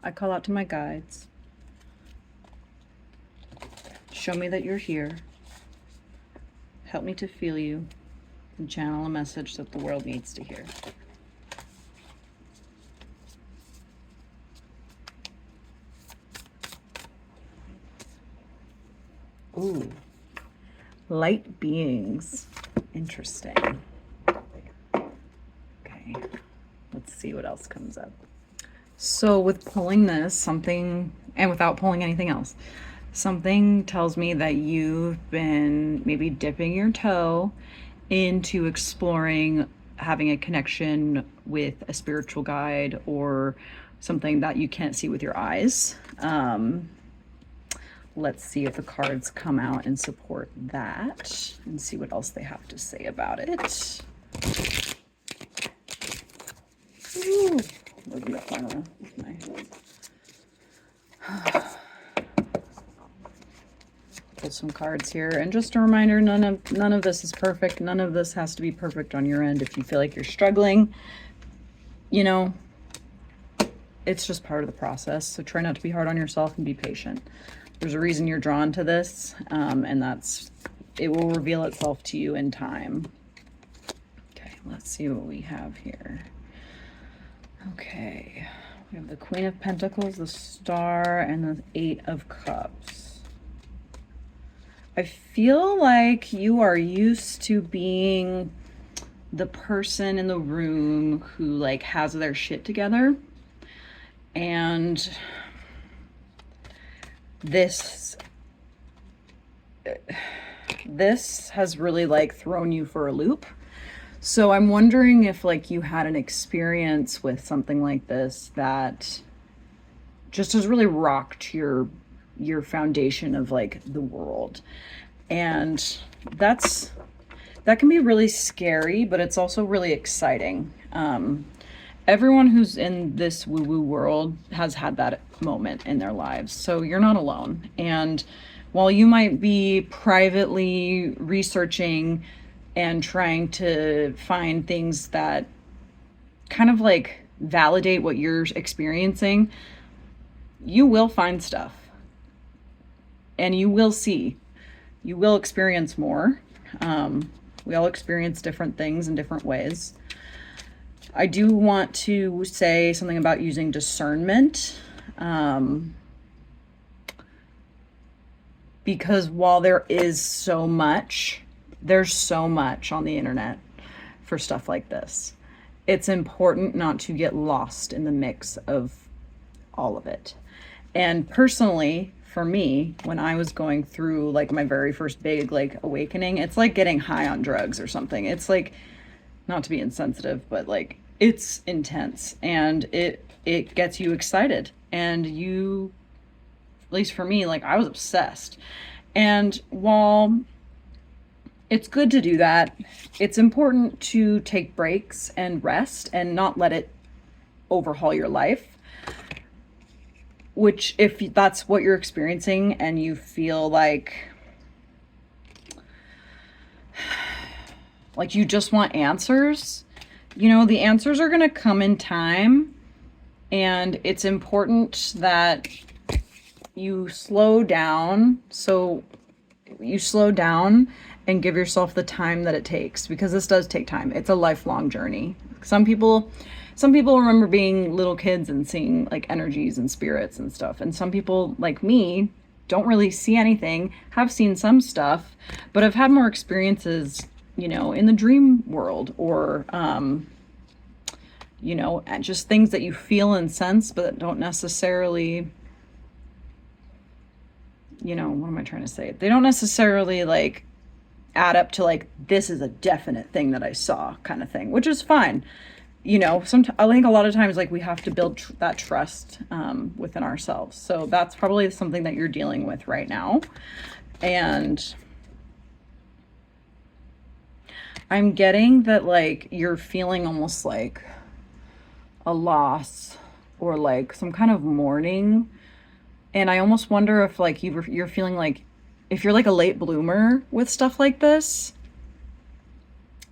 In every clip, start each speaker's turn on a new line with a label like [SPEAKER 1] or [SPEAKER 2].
[SPEAKER 1] I call out to my guides. Show me that you're here. Help me to feel you and channel a message that the world needs to hear. Ooh, light beings. Interesting. Okay, let's see what else comes up. So with pulling this, something, and without pulling anything else, something tells me that you've been maybe dipping your toe into exploring having a connection with a spiritual guide or something that you can't see with your eyes. Let's see if the cards come out and support that and see what else they have to say about it. Ooh, pull some cards here, and just a reminder, none of this is perfect. None of this has to be perfect on your end. If you feel like you're struggling, you know, it's just part of the process. So try not to be hard on yourself and be patient. There's a reason you're drawn to this, and it will reveal itself to you in time. Okay, let's see what we have here. Okay, we have the Queen of Pentacles, the Star, and the Eight of Cups. I feel like you are used to being the person in the room who like has their shit together, and this has really like thrown you for a loop. So I'm wondering if like you had an experience with something like this that just has really rocked your foundation of like the world. And that can be really scary, but it's also really exciting. Everyone who's in this woo-woo world has had that moment in their lives, so you're not alone. And while you might be privately researching and trying to find things that kind of like validate what you're experiencing, you will find stuff. And you will see. You will experience more. We all experience different things in different ways. I do want to say something about using discernment. Because while there's so much on the internet for stuff like this, it's important not to get lost in the mix of all of it. And personally, for me, when I was going through like my very first big like awakening, it's like getting high on drugs or something. It's like, not to be insensitive, but like it's intense, and it gets you excited, and you, at least for me, like I was obsessed. And while it's good to do that, it's important to take breaks and rest and not let it overhaul your life. Which, if that's what you're experiencing and you feel like you just want answers, you know, the answers are going to come in time, and it's important that you slow down. So you slow down and give yourself the time that it takes, because this does take time. It's a lifelong journey. Some people remember being little kids and seeing like energies and spirits and stuff. And some people like me don't really see anything, have seen some stuff, but have had more experiences, you know, in the dream world, or, you know, and just things that you feel and sense, but that don't necessarily, you know, what am I trying to say? They don't necessarily like add up to like, this is a definite thing that I saw kind of thing, which is fine. You know, I think a lot of times like we have to build that trust within ourselves. So that's probably something that you're dealing with right now. And I'm getting that like you're feeling almost like a loss or like some kind of mourning. And I almost wonder if like you're feeling like, if you're like a late bloomer with stuff like this,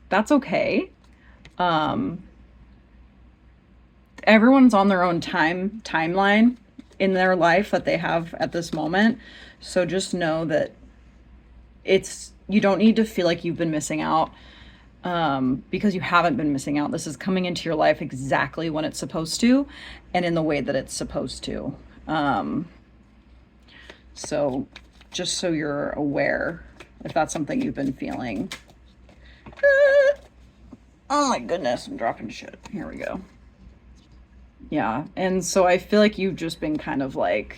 [SPEAKER 1] that's okay. everyone's on their own timeline in their life that they have at this moment. So just know that you don't need to feel like you've been missing out, because you haven't been missing out. This is coming into your life exactly when it's supposed to and in the way that it's supposed to. So just so you're aware, if that's something you've been feeling. Oh my goodness, I'm dropping shit. Here we go. Yeah, and so I feel like you've just been kind of like,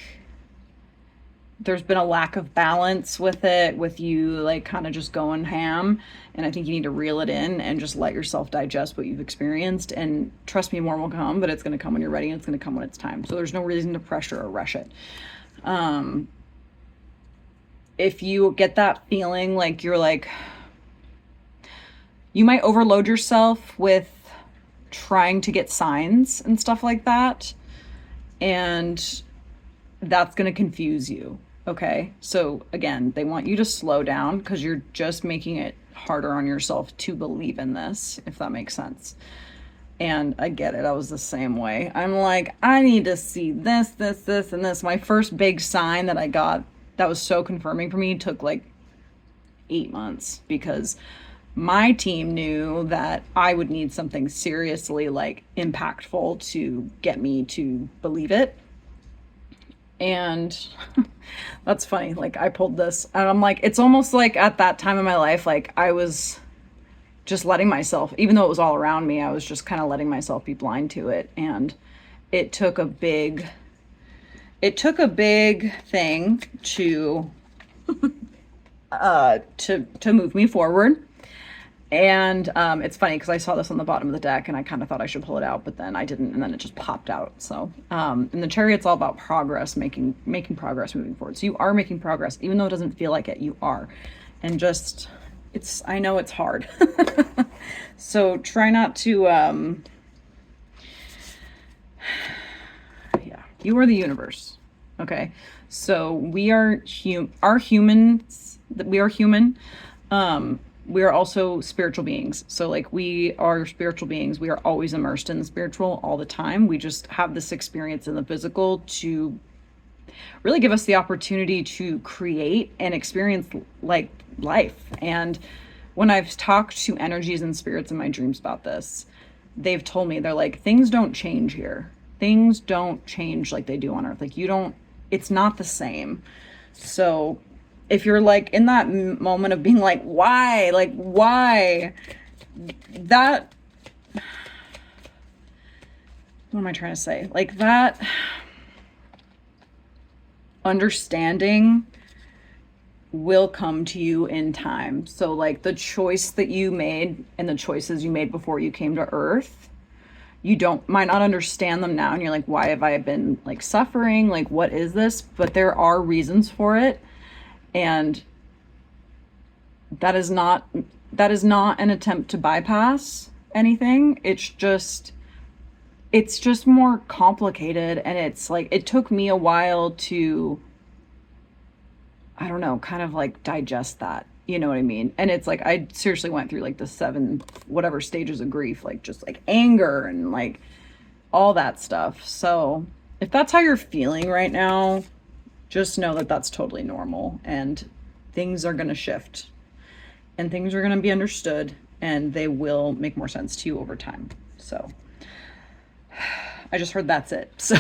[SPEAKER 1] there's been a lack of balance with it, with you like kind of just going ham. And I think you need to reel it in and just let yourself digest what you've experienced. And trust me, more will come, but it's going to come when you're ready and it's going to come when it's time. So there's no reason to pressure or rush it. If you get that feeling like you're like, you might overload yourself with trying to get signs and stuff like that. And that's going to confuse you. Okay. So again, they want you to slow down because you're just making it harder on yourself to believe in this, if that makes sense. And I get it. I was the same way. I'm like, I need to see this, and this. My first big sign that I got that was so confirming for me took like 8 months, because my team knew that I would need something seriously like impactful to get me to believe it. And that's funny. Like I pulled this and I'm like, it's almost like at that time in my life, like I was just letting myself, even though it was all around me, I was just kind of letting myself be blind to it. And it took a big thing to move me forward. And it's funny because I saw this on the bottom of the deck and I kind of thought I should pull it out, but then I didn't, and then it just popped out. So and the Chariot's all about progress, making progress, moving forward. So you are making progress, even though it doesn't feel like it, you are. And just, I know it's hard. So try not to yeah, you are the universe. Okay, so we are humans. We are human. We are also spiritual beings. So like we are spiritual beings. We are always immersed in the spiritual all the time. We just have this experience in the physical to really give us the opportunity to create and experience like life. And when I've talked to energies and spirits in my dreams about this, they've told me, they're like, things don't change here. Things don't change like they do on Earth. Like it's not the same. So if you're like in that moment of being like, why, that, what am I trying to say? Like that understanding will come to you in time. So like the choice that you made and the choices you made before you came to Earth, you might not understand them now. And you're like, why have I been like suffering? Like, what is this? But there are reasons for it. And that is not an attempt to bypass anything. It's just more complicated. And it's like, it took me a while to, I don't know, kind of like digest that, you know what I mean? And it's like, I seriously went through like the 7 whatever stages of grief, like just like anger and like all that stuff. So if that's how you're feeling right now, just know that that's totally normal, and things are going to shift and things are going to be understood and they will make more sense to you over time. So I just heard that's it. So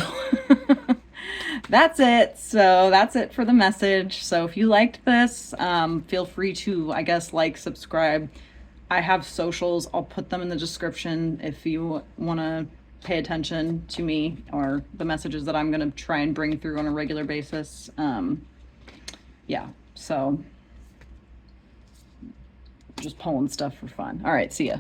[SPEAKER 1] that's it. So that's it for the message. So if you liked this, feel free to, I guess, like, subscribe. I have socials. I'll put them in the description if you want to pay attention to me or the messages that I'm going to try and bring through on a regular basis. Yeah, so just pulling stuff for fun. All right, see ya.